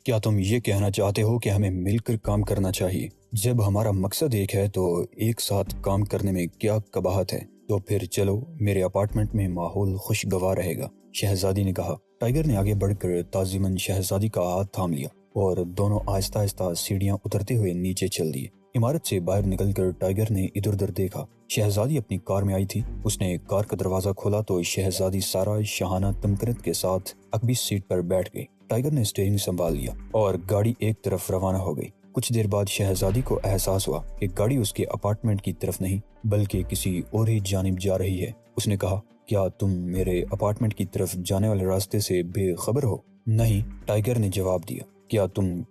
کیا تم یہ کہنا چاہتے ہو کہ ہمیں مل کر کام کرنا چاہیے؟ جب ہمارا مقصد ایک ہے تو ایک ساتھ کام کرنے میں کیا قباحت ہے؟ تو پھر چلو، میرے اپارٹمنٹ میں ماحول خوشگوار رہے گا، شہزادی نے کہا۔ ٹائیگر نے آگے بڑھ کر تعظیماً شہزادی کا ہاتھ تھام لیا اور دونوں آہستہ آہستہ سیڑھیاں اترتے ہوئے نیچے چل دیے۔ عمارت سے باہر نکل کر ٹائیگر نے ادھر ادھر دیکھا۔ شہزادی اپنی کار میں آئی تھی۔ اس نے کار کا دروازہ کھولا تو شہزادی سارا شاہانہ تمکنت کے ساتھ عقبی سیٹ پر بیٹھ گئی۔ ٹائیگر نے اسٹیئرنگ سنبھال لیا اور گاڑی ایک طرف روانہ ہو گئی۔ کچھ دیر بعد شہزادی کو احساس ہوا کہ گاڑی اس کے اپارٹمنٹ کی طرف نہیں بلکہ کسی اور ہی جانب جا رہی ہے۔ اس نے کہا، کیا تم میرے اپارٹمنٹ کی طرف جانے والے راستے سے بے خبر ہو؟ نہیں، ٹائیگر نے جواب دیا۔ کیا تم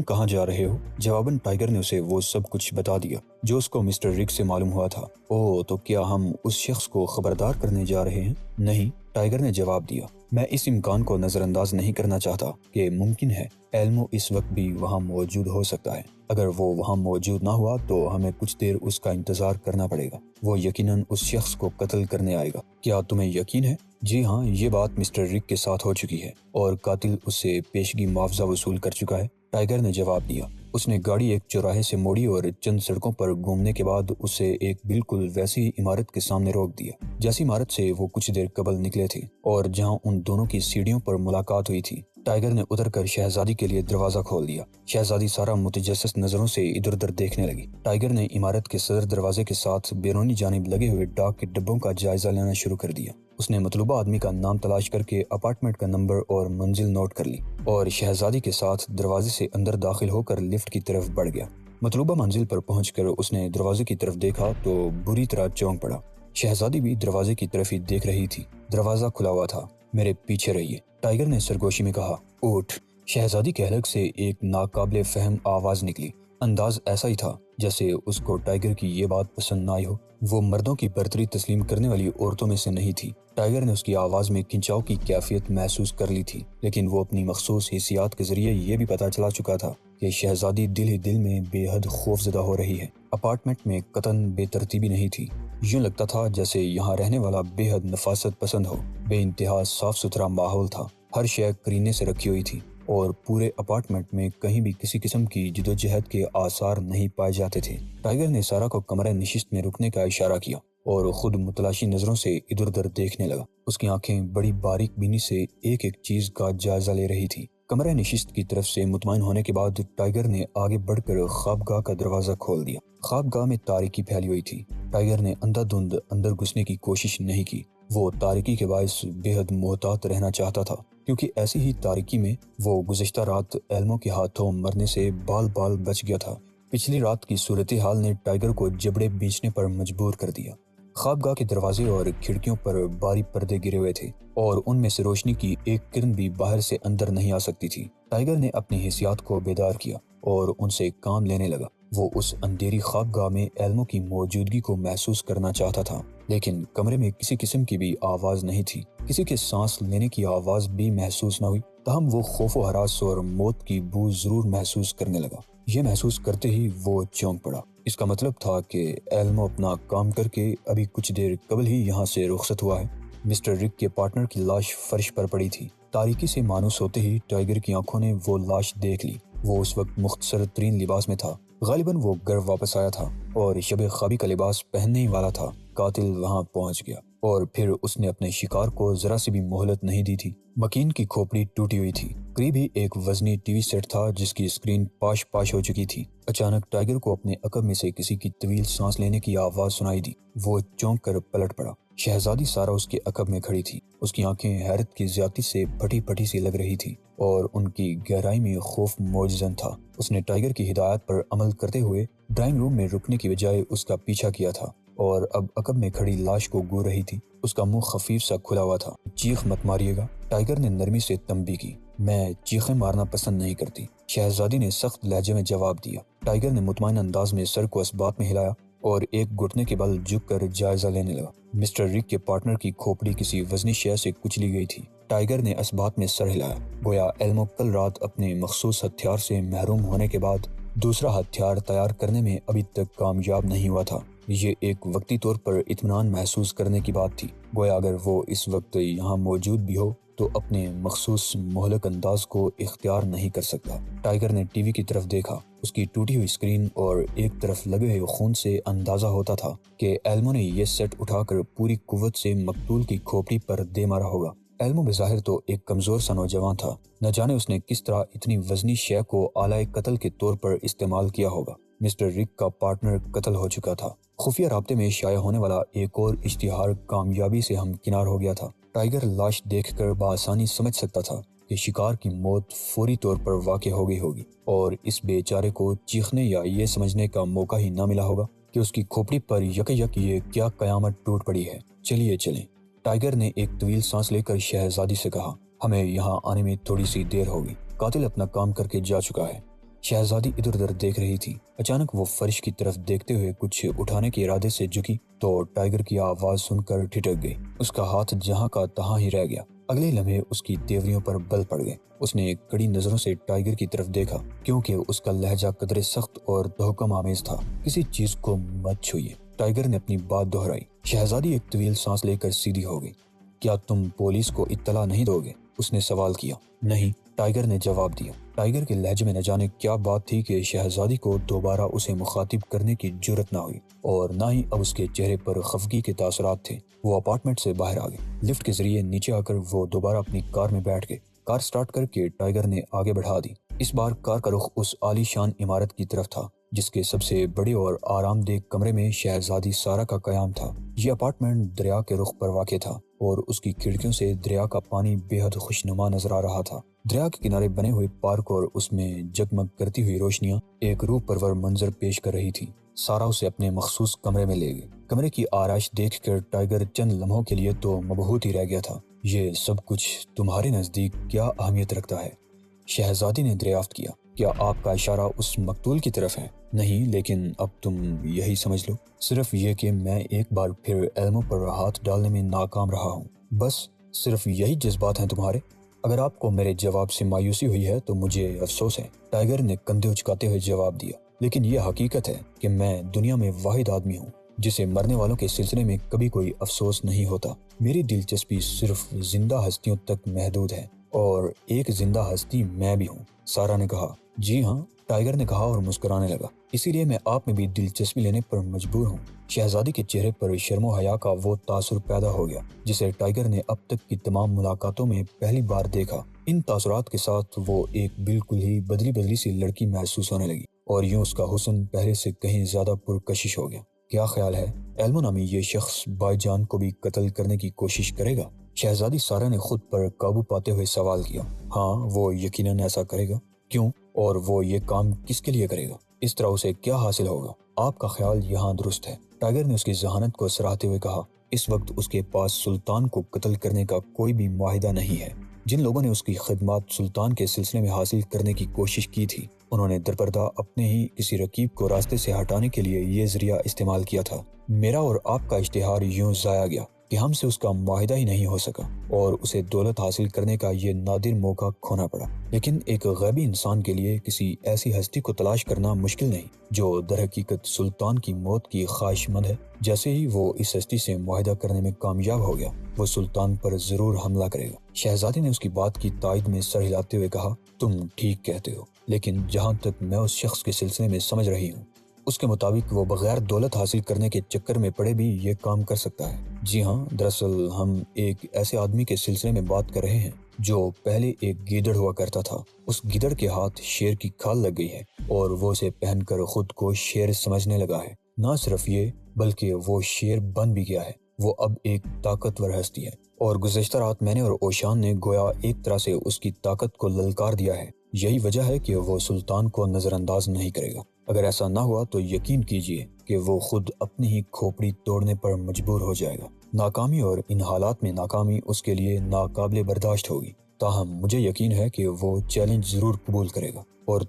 کہاں جا رہے ہو؟ جواباً ٹائیگر نے اسے وہ سب کچھ بتا دیا جو اس کو مسٹر رک سے معلوم ہوا تھا۔ اوہ، تو کیا ہم اس شخص کو خبردار کرنے جا رہے ہیں؟ نہیں، ٹائیگر نے جواب دیا۔ میں اس امکان کو نظر انداز نہیں کرنا چاہتا کہ ممکن ہے ایلمو اس وقت بھی وہاں موجود ہو سکتا ہے۔ اگر وہ وہاں موجود نہ ہوا تو ہمیں کچھ دیر اس کا انتظار کرنا پڑے گا۔ وہ یقیناً اس شخص کو قتل کرنے آئے گا۔ کیا تمہیں یقین ہے؟ جی ہاں، یہ بات مسٹر رک کے ساتھ ہو چکی ہے اور قاتل اس سے پیشگی معاوضہ وصول کر چکا ہے، ٹائیگر نے جواب دیا۔ اس نے گاڑی ایک چوراہے سے موڑی اور چند سڑکوں پر گھومنے کے بعد اسے ایک بالکل ویسی عمارت کے سامنے روک دیا جیسی عمارت سے وہ کچھ دیر قبل نکلے تھے اور جہاں ان دونوں کی سیڑھیوں پر ملاقات ہوئی تھی۔ ٹائیگر نے اتر کر شہزادی کے لیے دروازہ کھول دیا۔ شہزادی سارا متجسس نظروں سے ادھر ادھر دیکھنے لگی۔ ٹائیگر نے عمارت کے صدر دروازے کے ساتھ بیرونی جانب لگے ہوئے ڈاک کے ڈبوں کا جائزہ لینا شروع کر دیا۔ اس نے مطلوبہ آدمی کا نام تلاش کر کے اپارٹمنٹ کا نمبر اور منزل نوٹ کر لی اور شہزادی کے ساتھ دروازے سے اندر داخل ہو کر لفٹ کی طرف بڑھ گیا۔ مطلوبہ منزل پر پہنچ کر اس نے دروازے کی طرف دیکھا تو بری طرح چونک پڑا۔ شہزادی بھی دروازے کی طرف ہی دیکھ رہی تھی۔ دروازہ کھلا ہوا تھا۔ میرے پیچھے رہیے، ٹائیگر نے سرگوشی میں کہا۔ اٹھ! شہزادی کے حلق سے ایک ناقابل فہم آواز نکلی۔ انداز ایسا ہی تھا جیسے اس کو ٹائیگر کی یہ بات پسند نہ آئی ہو۔ وہ مردوں کی برتری تسلیم کرنے والی عورتوں میں سے نہیں تھی۔ ٹائیگر نے اس کی آواز میں کھنچاؤ کی کیفیت محسوس کر لی تھی، لیکن وہ اپنی مخصوص حسیات کے ذریعے یہ بھی پتہ چلا چکا تھا کہ شہزادی دل ہی دل میں بے حد خوف زدہ ہو رہی ہے۔ اپارٹمنٹ میں قطعاً بے ترتیبی نہیں تھی۔ یوں لگتا تھا جیسے یہاں رہنے والا بے حد نفاست پسند ہو۔ بے انتہا صاف ستھرا ماحول تھا۔ ہر شے کرینے سے رکھی ہوئی تھی اور پورے اپارٹمنٹ میں کہیں بھی کسی قسم کی جدوجہد کے آثار نہیں پائے جاتے تھے۔ ٹائیگر نے سارا کو کمرہ نشست میں رکنے کا اشارہ کیا اور خود متلاشی نظروں سے ادھر ادھر دیکھنے لگا۔ اس کی آنکھیں بڑی باریک بینی سے ایک ایک چیز کا جائزہ لے رہی تھی۔ کمرہ نشست کی طرف سے مطمئن ہونے کے بعد ٹائیگر نے آگے بڑھ کر خوابگاہ کا دروازہ کھول دیا۔ خوابگاہ میں تاریکی پھیلی ہوئی تھی۔ ٹائیگر نے اندھا دھند اندر گھسنے کی کوشش نہیں کی۔ وہ تاریکی کے باعث بے حد محتاط رہنا چاہتا تھا، کیونکہ ایسی ہی تاریکی میں وہ گزشتہ رات ایلمو کے ہاتھوں مرنے سے بال بال بچ گیا تھا۔ پچھلی رات کی صورتحال نے ٹائیگر کو جبڑے بیچنے پر مجبور کر دیا۔ خوابگاہ کے دروازے اور کھڑکیوں پر باری پردے گرے ہوئے تھے اور ان میں سے روشنی کی ایک کرن بھی باہر سے اندر نہیں آ سکتی تھی۔ ٹائیگر نے اپنی حسیات کو بیدار کیا اور ان سے کام لینے لگا۔ وہ اس اندھیری خوابگاہ میں ایلمو کی موجودگی کو محسوس کرنا چاہتا تھا، لیکن کمرے میں کسی قسم کی بھی آواز نہیں تھی۔ کسی کے سانس لینے کی آواز بھی محسوس نہ ہوئی، تاہم وہ خوف و ہراس اور موت کی بو ضرور محسوس کرنے لگا۔ یہ محسوس کرتے ہی وہ چونک پڑا۔ اس کا مطلب تھا کہ ایلمو اپنا کام کر کے ابھی کچھ دیر قبل ہی یہاں سے رخصت ہوا ہے۔ مسٹر رک کے پارٹنر کی لاش فرش پر پڑی تھی۔ تاریکی سے مانوس ہوتے ہی ٹائیگر کی آنکھوں نے وہ لاش دیکھ لی۔ وہ اس وقت مختصر ترین لباس میں تھا۔ غالباً وہ گھر واپس آیا تھا اور شب خوابی کا لباس پہننے ہی والا تھا۔ قاتل وہاں پہنچ گیا اور پھر اس نے اپنے شکار کو ذرا سی بھی مہلت نہیں دی تھی۔ مکین کی کھوپڑی ٹوٹی ہوئی تھی۔ قریب ہی ایک وزنی ٹی وی سیٹ تھا جس کی اسکرین پاش پاش ہو چکی تھی۔ اچانک ٹائیگر کو اپنے عقب میں سے کسی کی طویل سانس لینے کی آواز سنائی دی۔ وہ چونک کر پلٹ پڑا۔ شہزادی سارا اس کے عقب میں کھڑی تھی۔ اس کی آنکھیں حیرت کی زیادتی سے پھٹی پھٹی سی لگ رہی تھی اور ان کی گہرائی میں خوف موجزن تھا۔ اس نے ٹائیگر کی ہدایت پر عمل کرتے ہوئے ڈرائنگ روم میں رکنے کی بجائے اس کا پیچھا کیا تھا اور اب عقب میں کھڑی لاش کو گور رہی تھی۔ اس کا منہ خفیف سا کھلا ہوا تھا۔ چیخ مت ماریے گا، ٹائیگر نے نرمی سے تنبیہ کی۔ میں چیخیں مارنا پسند نہیں کرتی، شہزادی نے سخت لہجے میں جواب دیا۔ ٹائیگر نے مطمئن انداز میں سر کو اسبات میں ہلایا اور ایک گھٹنے کے بل جھک کر جائزہ لینے لگا۔ مسٹر رک کے پارٹنر کی کھوپڑی کسی وزنی شے سے کچلی گئی تھی۔ ٹائیگر نے اسبات میں سر ہلایا، گویا ایلمو کل رات اپنے مخصوص ہتھیار سے محروم ہونے کے بعد دوسرا ہتھیار تیار کرنے میں ابھی تک کامیاب نہیں ہوا تھا۔ یہ ایک وقتی طور پر اطمینان محسوس کرنے کی بات تھی، گویا اگر وہ اس وقت یہاں موجود بھی ہو تو اپنے مخصوص مہلک انداز کو اختیار نہیں کر سکتا۔ ٹائیگر نے ٹی وی کی طرف دیکھا۔ اس کی ٹوٹی ہوئی اسکرین اور ایک طرف لگے ہوئے خون سے اندازہ ہوتا تھا کہ ایلمو نے یہ سیٹ اٹھا کر پوری قوت سے مقتول کی کھوپڑی پر دے مارا ہوگا۔ ایلمو بظاہر تو ایک کمزور سا نوجوان تھا، نہ جانے اس نے کس طرح اتنی وزنی شے کو آلائے قتل کے طور پر استعمال کیا ہوگا۔ مسٹر رک کا پارٹنر قتل ہو چکا تھا۔ خفیہ رابطے میں شائع ہونے والا ایک اور اشتہار کامیابی سے ہمکنار ہو گیا تھا۔ ٹائیگر لاش دیکھ کر بآسانی سمجھ سکتا تھا کہ شکار کی موت فوری طور پر واقع ہو گئی ہوگی اور اس بے چارے کو چیخنے یا یہ سمجھنے کا موقع ہی نہ ملا ہوگا کہ اس کی کھوپڑی پر یک یہ کیا قیامت ٹوٹ پڑی ہے۔ چلیے چلیں۔ ٹائیگر نے ایک طویل سانس لے کر شہزادی سے کہا، ہمیں یہاں آنے میں تھوڑی سی دیر ہوگی، قاتل اپنا کام کر کے جا چکا ہے۔ شہزادی ادھر ادھر دیکھ رہی تھی۔ اچانک وہ فرش کی طرف دیکھتے ہوئے کچھ اٹھانے کے ارادے سے جھکی تو ٹائیگر کی آواز سن کر ٹھٹک گئی۔ اس کا ہاتھ جہاں کا تہاں ہی رہ گیا۔ اگلے لمحے اس کی دیوریوں پر بل پڑ گئے۔ اس نے کڑی نظروں سے ٹائیگر کی طرف دیکھا کیونکہ اس کا لہجہ قدرے سخت اور تحکم آمیز تھا۔ کسی چیز کو مت چھوئیے، ٹائیگر نے اپنی بات دہرائی۔ شہزادی ایک طویل سانس لے کر سیدھی ہو گئی۔ کیا تم پولیس کو اطلاع نہیں دو گے؟ اس نے سوال کیا۔ نہیں، ٹائیگر نے جواب دیا۔ ٹائیگر کے لہجے میں نہ جانے کیا بات تھی کہ شہزادی کو دوبارہ اسے مخاطب کرنے کی جرت نہ ہوئی اور نہ ہی اب اس کے چہرے پر خفگی کے تاثرات تھے۔ وہ اپارٹمنٹ سے باہر آ گئے۔ لفٹ کے ذریعے نیچے آ کر وہ دوبارہ اپنی کار میں بیٹھ گئے۔ کار سٹارٹ کر کے ٹائیگر نے آگے بڑھا دی۔ اس بار کار کا رخ اس عالی شان عمارت کی طرف تھا جس کے سب سے بڑے اور آرام دہ کمرے میں شہزادی سارا کا قیام تھا۔ یہ اپارٹمنٹ دریا کے رخ پر واقع تھا اور اس کی کھڑکیوں سے دریا کا پانی بے حد خوشنما نظر آ رہا تھا۔ دریا کے کنارے بنے ہوئے پارک اور اس میں جگمگ کرتی ہوئی روشنیاں ایک روح پرور منظر پیش کر رہی تھی۔ سارا اسے اپنے مخصوص کمرے میں لے گئی۔ کمرے کی آرائش دیکھ کر ٹائیگر چند لمحوں کے لیے تو مبہوت ہی رہ گیا تھا۔ یہ سب کچھ تمہارے نزدیک کیا اہمیت رکھتا ہے؟ شہزادی نے دریافت کیا۔ کیا آپ کا اشارہ اس مقتول کی طرف ہے؟ نہیں، لیکن اب تم یہی سمجھ لو، صرف یہ کہ میں ایک بار پھر ایلمو پر ہاتھ ڈالنے میں ناکام رہا ہوں۔ بس صرف یہی جذبات ہیں تمہارے؟ اگر آپ کو میرے جواب سے مایوسی ہوئی ہے تو مجھے افسوس ہے، ٹائیگر نے کندھے اچکاتے ہوئے جواب دیا، لیکن یہ حقیقت ہے کہ میں دنیا میں واحد آدمی ہوں جسے مرنے والوں کے سلسلے میں کبھی کوئی افسوس نہیں ہوتا۔ میری دلچسپی صرف زندہ ہستیوں تک محدود ہے اور ایک زندہ ہستی میں بھی ہوں، سارا نے کہا۔ جی ہاں، ٹائیگر نے کہا اور مسکرانے لگا، اسی لیے میں آپ میں بھی دلچسپی لینے پر مجبور ہوں۔ شہزادی کے چہرے پر شرم و حیا کا وہ تاثر پیدا ہو گیا جسے ٹائیگر نے اب تک کی تمام ملاقاتوں میں پہلی بار دیکھا۔ ان تاثرات کے ساتھ وہ ایک بالکل ہی بدلی سی لڑکی محسوس ہونے لگی اور یوں اس کا حسن پہلے سے کہیں زیادہ پرکشش ہو گیا۔ کیا خیال ہے، ایلمو نامی یہ شخص بائی جان کو بھی قتل کرنے کی کوشش کرے گا؟ شہزادی سارا نے خود پر قابو پاتے ہوئے سوال کیا۔ ہاں، وہ یقیناً ایسا کرے گا۔ کیوں؟ اور وہ یہ کام کس کے لیے کرے گا؟ اس طرح اسے کیا حاصل ہوگا؟ آپ کا خیال یہاں درست ہے، ٹائیگر نے اس کی ذہانت کو سراہتے ہوئے کہا۔ اس وقت اس کے پاس سلطان کو قتل کرنے کا کوئی بھی معاہدہ نہیں ہے۔ جن لوگوں نے اس کی خدمات سلطان کے سلسلے میں حاصل کرنے کی کوشش کی تھی، انہوں نے درپردہ اپنے ہی کسی رقیب کو راستے سے ہٹانے کے لیے یہ ذریعہ استعمال کیا تھا۔ میرا اور آپ کا اشتہار یوں ضائع گیا کہ ہم سے اس کا معاہدہ ہی نہیں ہو سکا اور اسے دولت حاصل کرنے کا یہ نادر موقع کھونا پڑا۔ لیکن ایک غیبی انسان کے لیے کسی ایسی ہستی کو تلاش کرنا مشکل نہیں جو در حقیقت سلطان کی موت کی خواہش مند ہے۔ جیسے ہی وہ اس ہستی سے معاہدہ کرنے میں کامیاب ہو گیا، وہ سلطان پر ضرور حملہ کرے گا۔ شہزادی نے اس کی بات کی تائید میں سر ہلاتے ہوئے کہا، تم ٹھیک کہتے ہو، لیکن جہاں تک میں اس شخص کے سلسلے میں سمجھ رہی ہوں، اس کے مطابق وہ بغیر دولت حاصل کرنے کے چکر میں پڑے بھی یہ کام کر سکتا ہے۔ جی ہاں، دراصل ہم ایک ایسے آدمی کے سلسلے میں بات کر رہے ہیں جو پہلے ایک گیدڑ ہوا کرتا تھا۔ اس گیدڑ کے ہاتھ شیر کی کھال لگ گئی ہے اور وہ اسے پہن کر خود کو شیر سمجھنے لگا ہے۔ نہ صرف یہ بلکہ وہ شیر بن بھی گیا ہے۔ وہ اب ایک طاقتور ہستی ہے اور گزشتہ رات میں نے اور اوشان نے گویا ایک طرح سے اس کی طاقت کو للکار دیا ہے۔ یہی وجہ ہے کہ وہ سلطان کو نظر انداز نہیں کرے گا۔ اگر ایسا نہ ہوا تو یقین کیجیے کہ وہ خود اپنی ہی کھوپڑی توڑنے پر مجبور ہو جائے گا۔ ناکامی اور ان حالات میں ناکامی اس کے لیے ناقابل برداشت ہوگی، تاہم مجھے یقین ہے کہ وہ چیلنج ضرور قبول کرے گا۔ اور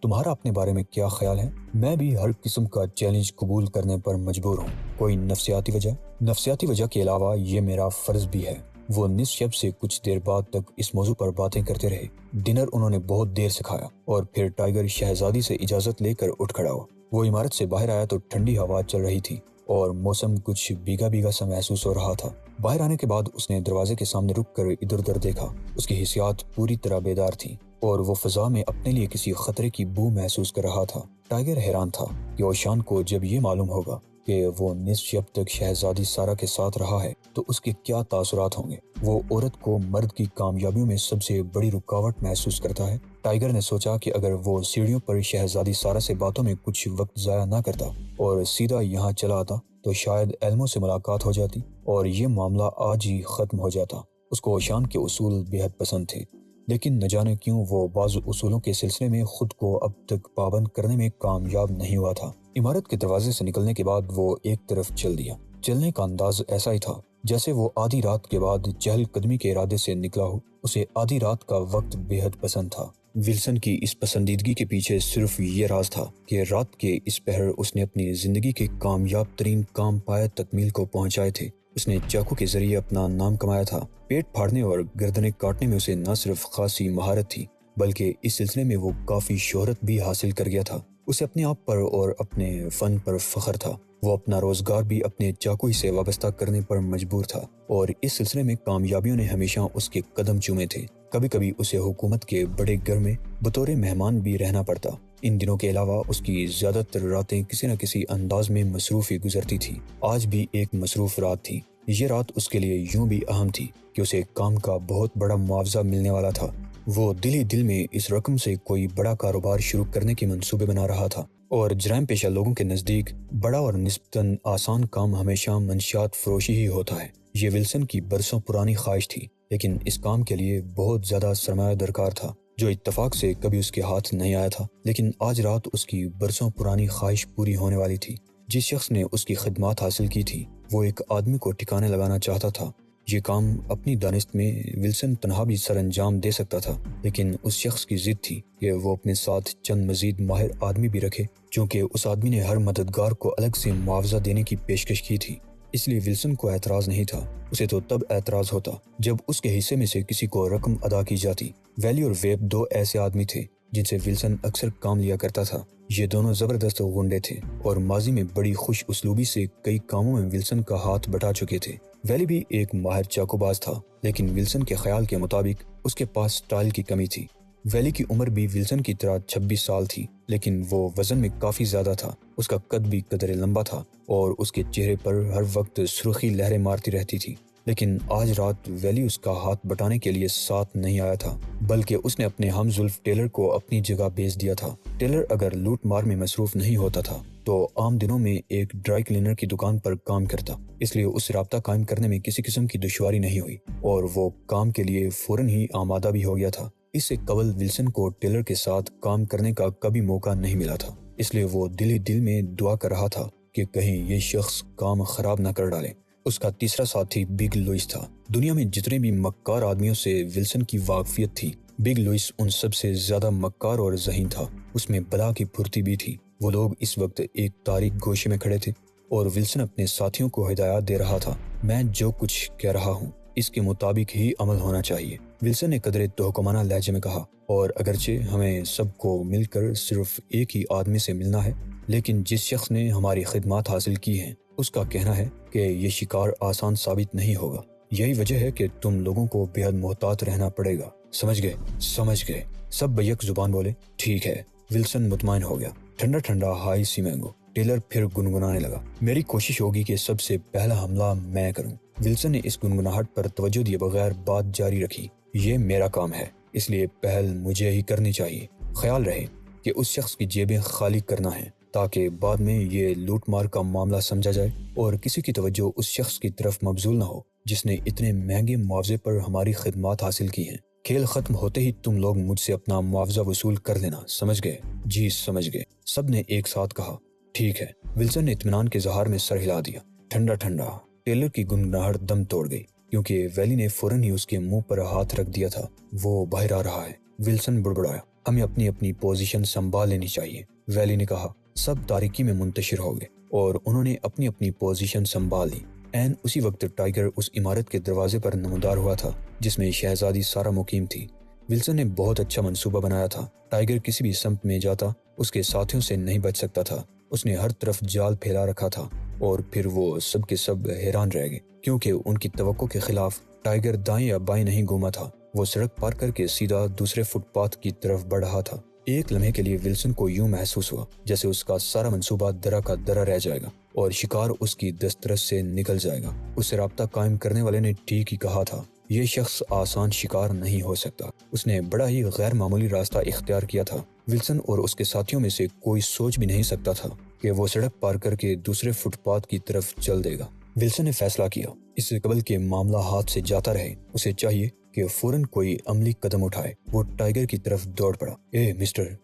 تمہارا اپنے بارے میں کیا خیال ہے؟ میں بھی ہر قسم کا چیلنج قبول کرنے پر مجبور ہوں۔ کوئی نفسیاتی وجہ کے علاوہ یہ میرا فرض بھی ہے۔ وہ نصف شب سے کچھ دیر بعد تک اس موضوع پر باتیں کرتے رہے۔ ڈنر انہوں نے بہت دیر سے کھایا اور پھر ٹائیگر شہزادی سے اجازت لے کر اٹھ کھڑا ہوا۔ وہ عمارت سے باہر آیا تو ٹھنڈی ہوا چل رہی تھی اور موسم کچھ بھیگا بھیگا سا محسوس ہو رہا تھا۔ باہر آنے کے بعد اس نے دروازے کے سامنے رک کر ادھر ادھر دیکھا۔ اس کی حسیات پوری طرح بیدار تھی اور وہ فضا میں اپنے لیے کسی خطرے کی بو محسوس کر رہا تھا۔ ٹائیگر حیران تھا کہ اوشان کو جب یہ معلوم ہوگا کہ وہ نصف شب تک شہزادی سارا کے ساتھ رہا ہے تو اس کے کیا تاثرات ہوں گے۔ وہ عورت کو مرد کی کامیابیوں میں سب سے بڑی رکاوٹ محسوس کرتا ہے۔ ٹائیگر نے سوچا کہ اگر وہ سیڑھیوں پر شہزادی سارا سے باتوں میں کچھ وقت ضائع نہ کرتا اور سیدھا یہاں چلا آتا تو شاید ایلمو سے ملاقات ہو جاتی اور یہ معاملہ آج ہی ختم ہو جاتا۔ اس کو اوشان کے اصول بے حد پسند تھے، لیکن نہ جانے کیوں وہ بعض اصولوں کے سلسلے میں خود کو اب تک پابند کرنے میں کامیاب نہیں ہوا تھا۔ عمارت کے دروازے سے نکلنے کے بعد وہ ایک طرف چل دیا۔ چلنے کا انداز ایسا ہی تھا جیسے وہ آدھی رات کے بعد چہل قدمی کے ارادے سے نکلا ہو۔ اسے آدھی رات کا وقت بے حد پسند تھا۔ ولسن کی اس پسندیدگی کے پیچھے صرف یہ راز تھا کہ رات کے اس پہر اس نے اپنی زندگی کے کامیاب ترین کام پایہ تکمیل کو پہنچائے تھے۔ اس نے چاقو کے ذریعے اپنا نام کمایا تھا۔ پیٹ پھاڑنے اور گردنیں کاٹنے میں اسے نہ صرف خاصی مہارت تھی بلکہ اس سلسلے میں وہ کافی شہرت بھی حاصل کر گیا تھا۔ اسے اپنے آپ پر اور اپنے فن پر فخر تھا۔ وہ اپنا روزگار بھی اپنے چاقو ہی سے وابستہ کرنے پر مجبور تھا اور اس سلسلے میں کامیابیوں نے ہمیشہ اس کے قدم چومے تھے۔ کبھی کبھی اسے حکومت کے بڑے گھر میں بطور مہمان بھی رہنا پڑتا۔ ان دنوں کے علاوہ اس کی زیادہ تر راتیں کسی نہ کسی انداز میں مصروف ہی گزرتی تھی۔ آج بھی ایک مصروف رات تھی۔ یہ رات اس کے لیے یوں بھی اہم تھی کہ اسے کام کا بہت بڑا معاوضہ ملنے والا تھا۔ وہ دل ہی دل میں اس رقم سے کوئی بڑا کاروبار شروع کرنے کے منصوبے بنا رہا تھا اور جرائم پیشہ لوگوں کے نزدیک بڑا اور نسبتاً آسان کام ہمیشہ منشیات فروشی ہی ہوتا ہے۔ یہ ولسن کی برسوں پرانی خواہش تھی، لیکن اس کام کے لیے بہت زیادہ سرمایہ درکار تھا جو اتفاق سے کبھی اس کے ہاتھ نہیں آیا تھا۔ لیکن آج رات اس کی برسوں پرانی خواہش پوری ہونے والی تھی۔ جس شخص نے اس کی خدمات حاصل کی تھی وہ ایک آدمی کو ٹھکانے لگانا چاہتا تھا۔ یہ کام اپنی دانست میں ولسن تنہا بھی سر انجام دے سکتا تھا، لیکن اس شخص کی ضد تھی کہ وہ اپنے ساتھ چند مزید ماہر آدمی بھی رکھے، چونکہ اس آدمی نے ہر مددگار کو الگ سے معاوضہ دینے کی پیشکش کی تھی۔ اس لیے ولسن کو اعتراض نہیں تھا۔ اسے تو تب اعتراض ہوتا جب اس کے حصے میں سے کسی کو رقم ادا کی جاتی۔ ویلی اور ویب دو ایسے آدمی تھے جن سے ولسن اکثر کام لیا کرتا تھا۔ یہ دونوں زبردست غنڈے تھے اور ماضی میں بڑی خوش اسلوبی سے کئی کاموں میں ولسن کا ہاتھ بٹا چکے تھے۔ ویلی بھی ایک ماہر چاقو باز تھا، لیکن ولسن کے خیال کے مطابق اس کے پاس سٹائل کی کمی تھی۔ ویلی کی عمر بھی ولسن کی طرح 26 سال تھی، لیکن وہ وزن میں کافی زیادہ تھا۔ اس کا قد بھی قدرے لمبا تھا اور اس کے چہرے پر ہر وقت سرخی لہریں مارتی رہتی تھی۔ لیکن آج رات ویلی اس کا ہاتھ بٹانے کے لیے ساتھ نہیں آیا تھا، بلکہ اس نے اپنے ہم زلف ٹیلر کو اپنی جگہ بھیج دیا تھا۔ ٹیلر اگر لوٹ مار میں مصروف نہیں ہوتا تھا تو عام دنوں میں ایک ڈرائی کلینر کی دکان پر کام کرتا، اس لیے اس رابطہ قائم کرنے میں کسی قسم کی دشواری نہیں ہوئی اور وہ کام کے لیے فوراً ہی آمادہ بھی ہو گیا تھا۔ اس سے قبل ولسن کو ٹیلر کے ساتھ کام کرنے کا کبھی موقع نہیں ملا تھا، اس لیے وہ دل ہی دل میں دعا کر رہا تھا کہ کہیں یہ شخص کام خراب نہ کر ڈالے۔ اس کا تیسرا ساتھی بگ لوئس تھا۔ دنیا میں جتنے بھی مکار آدمیوں سے ولسن کی واقفیت تھی، بگ لوئس ان سب سے زیادہ مکار اور ذہین تھا۔ اس میں بلا کی پھرتی بھی تھی۔ وہ لوگ اس وقت ایک تاریک گوشے میں کھڑے تھے اور ولسن اپنے ساتھیوں کو ہدایات دے رہا تھا۔ میں جو کچھ کہہ رہا ہوں اس کے مطابق ہی عمل ہونا چاہیے، ولسن نے قدرے تحکمانہ لہجے میں کہا، اور اگرچہ ہمیں سب کو مل کر صرف ایک ہی آدمی سے ملنا ہے، لیکن جس شخص نے ہماری خدمات حاصل کی ہیں اس کا کہنا ہے کہ یہ شکار آسان ثابت نہیں ہوگا۔ یہی وجہ ہے کہ تم لوگوں کو بے حد محتاط رہنا پڑے گا۔ سمجھ گئے؟ سمجھ گئے، سب بیک زبان بولے۔ ٹھیک ہے، ولسن مطمئن ہو گیا۔ ٹھنڈا ٹھنڈا ہائی سی مینگو۔ ٹیلر پھر گنگنانے لگا، میری کوشش ہوگی کہ سب سے پہلا حملہ میں کروں۔ ولسن نے اس گنگناہٹ پر توجہ دیے بغیر بات جاری رکھی، یہ میرا کام ہے، اس لیے پہل مجھے ہی کرنی چاہیے۔ خیال رہے کہ اس شخص کی جیبیں خالی کرنا ہے تاکہ بعد میں یہ لوٹ مار کا معاملہ سمجھا جائے اور کسی کی توجہ اس شخص کی طرف مبذول نہ ہو جس نے اتنے مہنگے معاوضے پر ہماری خدمات حاصل کی ہیں۔ کھیل ختم ہوتے ہی تم لوگ مجھ سے اپنا معاوضہ وصول کر لینا، سمجھ گئے؟ جی سمجھ گئے، سب نے ایک ساتھ کہا۔ ٹھیک ہے، ولسن نے اطمینان کے اظہار میں سر ہلا دیا۔ ٹھنڈا ٹھنڈا۔ ٹیلر کی گنگناہٹ دم توڑ گئی کیونکہ ویلی نے فوراً ہی اس کے منہ پر ہاتھ رکھ دیا تھا۔ وہ باہر آ رہا ہے، ولسن بڑبڑایا۔ ہمیں اپنی اپنی پوزیشن سنبھال لینی چاہیے، ویلی نے کہا۔ سب تاریکی میں منتشر ہو گئے اور انہوں نے اپنی اپنی پوزیشن سنبھال لی۔ عین اسی وقت ٹائیگر اس عمارت کے دروازے پر نمودار ہوا تھا جس میں شہزادی سارا مقیم تھی۔ ولسن نے بہت اچھا منصوبہ بنایا تھا۔ ٹائیگر کسی بھی سمت میں جاتا اس کے ساتھیوں سے نہیں بچ سکتا تھا۔ اس نے ہر طرف جال پھیلا رکھا تھا اور پھر وہ سب کے سب حیران رہ گئے کیونکہ ان کی توقع کے خلاف ٹائیگر دائیں یا بائیں نہیں گھوما تھا، وہ سڑک پار کر کے سیدھا دوسرے فٹ پاتھ کی طرف بڑھ رہا تھا۔ ایک لمحے کے لیے ولسن کو یوں محسوس ہوا جیسے اس کا سارا منصوبہ درا کا درا رہ جائے گا اور شکار اس کی دسترس سے نکل جائے گا۔ اس سے رابطہ قائم کرنے والے نے ٹھیک ہی کہا تھا، یہ شخص آسان شکار نہیں ہو سکتا۔ اس نے بڑا ہی غیر معمولی راستہ اختیار کیا تھا۔ ولسن اور اس کے ساتھیوں میں سے کوئی سوچ بھی نہیں سکتا تھا کہ وہ سڑک پار کر کے دوسرے فٹ پاتھ کی طرف چل دے گا۔ ولسن نے فیصلہ کیا، اس سے قبل کہ معاملہ ہاتھ سے جاتا رہے اسے چاہیے کہ فوراً کوئی عملی قدم اٹھائے۔ وہ ٹائیگر کی طرف دوڑ پڑا۔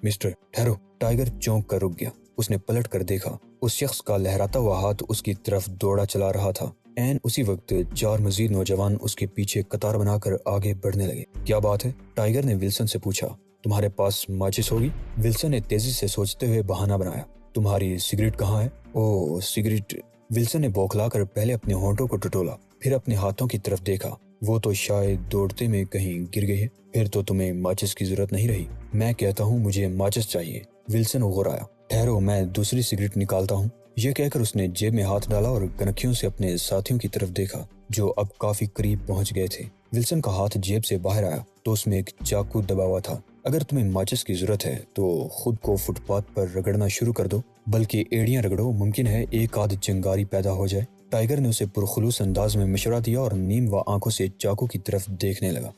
مسٹر ٹھہرو۔ ٹائیگر چونک کر رک گیا۔ اس نے پلٹ کر دیکھا، اس شخص کا لہراتا ہوا ہاتھ اس کی طرف دوڑا چلا رہا تھا۔ عین اسی وقت 4 مزید نوجوان اس کے پیچھے قطار بنا کر آگے بڑھنے لگے۔ کیا بات ہے؟ ٹائیگر نے ولسن سے پوچھا۔ تمہارے پاس ماچس ہوگی؟ ولسن نے تیزی سے سوچتے ہوئے بہانہ بنایا۔ تمہاری سگریٹ کہاں ہے؟ اوہ سگریٹ۔ ولسن نے بوکھلا کر پہلے اپنے ہونٹوں کو ٹٹولا، پھر اپنے ہاتھوں کی طرف دیکھا۔ وہ تو شاید دوڑتے میں کہیں گر گئی ہے۔ پھر تو تمہیں ماچس کی ضرورت نہیں رہی۔ میں کہتا ہوں مجھے ماچس چاہیے۔ ولسن غرایا۔ ٹھہرو میں دوسری سگریٹ نکالتا ہوں۔ یہ کہہ کر اس نے جیب میں ہاتھ ڈالا اور کنکھیوں سے اپنے ساتھیوں کی طرف دیکھا جو اب کافی قریب پہنچ گئے تھے۔ ولسن کا ہاتھ جیب سے باہر آیا تو اس میں ایک چاقو دبا ہوا تھا۔ اگر تمہیں ماچس کی ضرورت ہے تو خود کو فٹ پاتھ پر رگڑنا شروع کر دو، بلکہ ایڑیاں رگڑو، ممکن ہے ایک آدھ چنگاری پیدا ہو جائے۔ ٹائیگر نے اسے پرخلوص انداز میں مشورہ دیا اور نیم و آنکھوں سے چاقو کی طرف دیکھنے لگا۔